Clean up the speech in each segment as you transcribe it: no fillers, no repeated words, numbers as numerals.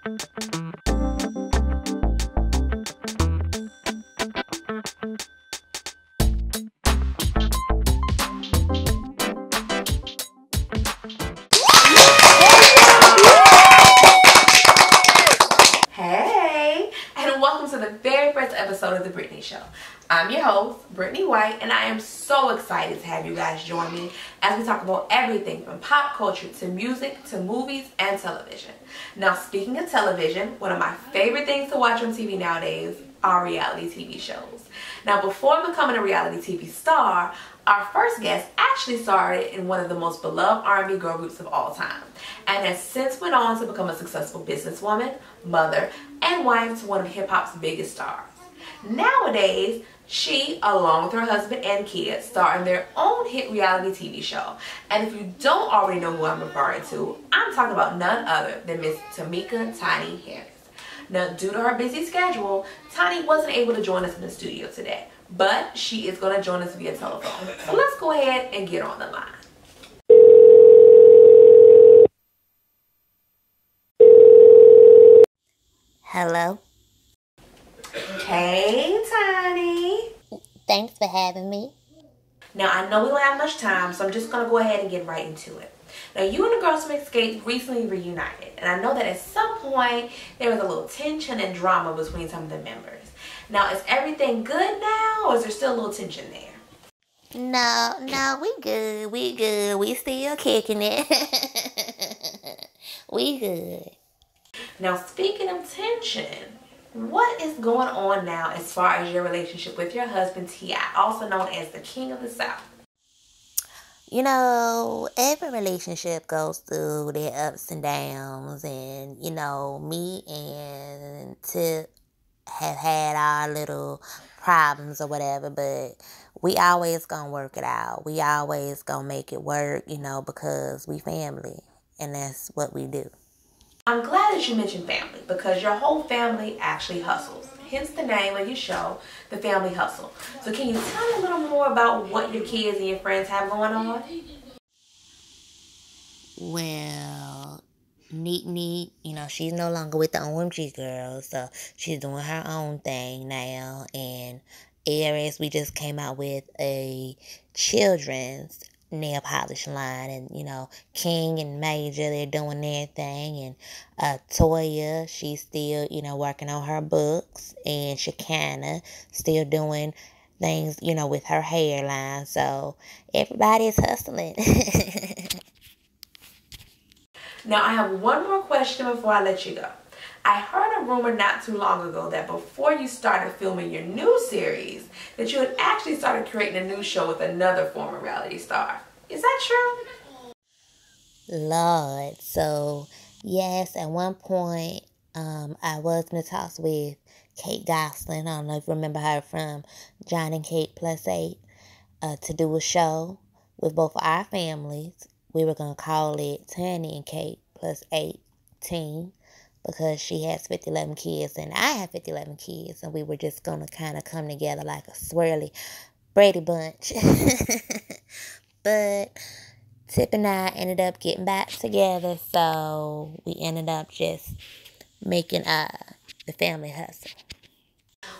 Hey, and welcome to the very first episode of The Brittany Show. I'm your host, Brittany White, and I am so excited to have you guys join me as we talk about everything from pop culture to music to movies and television. Now, speaking of television, one of my favorite things to watch on TV nowadays are reality TV shows. Now, before becoming a reality TV star, our first guest actually started in one of the most beloved R&B girl groups of all time, and has since went on to become a successful businesswoman, mother, and wife to one of hip-hop's biggest stars. Nowadays, she, along with her husband and kids, star in their own hit reality TV show. And if you don't already know who I'm referring to, I'm talking about none other than Miss Tamika Tiny Harris. Now, due to her busy schedule, Tiny wasn't able to join us in the studio today, but she is going to join us via telephone. So let's go ahead and get her on the line. Hello. Hey, Tiny. Thanks for having me. Now, I know we don't have much time, so I'm just going to go ahead and get right into it. Now, you and the Girls from Escape recently reunited, and I know that at some point there was a little tension and drama between some of the members. Now, is everything good now, or is there still a little tension there? No, we good. We still kicking it. We good. Now, speaking of tension, what is going on now as far as your relationship with your husband, T.I., also known as the King of the South? You know, every relationship goes through their ups and downs, and, you know, me and Tip have had our little problems or whatever, but we always gonna work it out. We always gonna make it work, you know, because we family, and that's what we do. I'm glad that you mentioned family, because your whole family actually hustles. Hence the name of your show, The Family Hustle. So can you tell me a little more about what your kids and your friends have going on? Well, Neat, you know, she's no longer with the OMG girls, so she's doing her own thing now. And Aries, we just came out with a children's nail polish line, and, you know, King and Major, they're doing their thing, and Toya, she's still, you know, working on her books, and Shekinah still doing things, you know, with her hairline. So everybody's hustling. Now, I have one more question before I let you go. I heard a rumor not too long ago that before you started filming your new series, that you had actually started creating a new show with another former reality star. Is that true? Lord. So, yes, at one point, I was in the talks with Kate Gosselin. I don't know if you remember her from John and Kate Plus 8, to do a show with both our families. We were going to call it Tani and Kate Plus 18, because she has 50-11 kids and I have 50-11 kids, and we were just going to kind of come together like a swirly Brady Bunch. But Tip and I ended up getting back together, so we ended up just making The Family Hustle.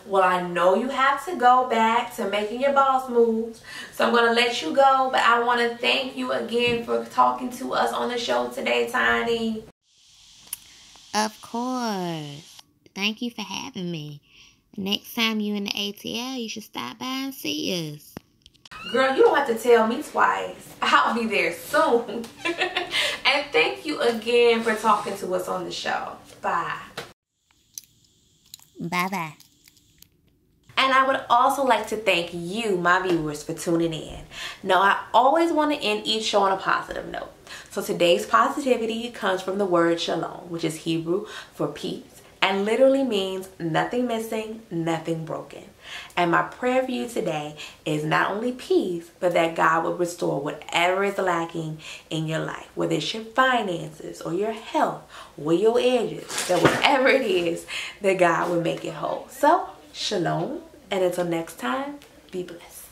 Well, I know you have to go back to making your boss moves, so I'm going to let you go, but I want to thank you again for talking to us on the show today, Tiny. Of course. Thank you for having me. Next time you in the ATL, you should stop by and see us. Girl, you don't have to tell me twice. I'll be there soon. And thank you again for talking to us on the show. Bye. Bye-bye. And I would also like to thank you, my viewers, for tuning in. Now, I always want to end each show on a positive note. So today's positivity comes from the word shalom, which is Hebrew for peace, and literally means nothing missing, nothing broken. And my prayer for you today is not only peace, but that God will restore whatever is lacking in your life, whether it's your finances or your health or your edges, that whatever it is, that God will make it whole. So, shalom, and until next time, be blessed.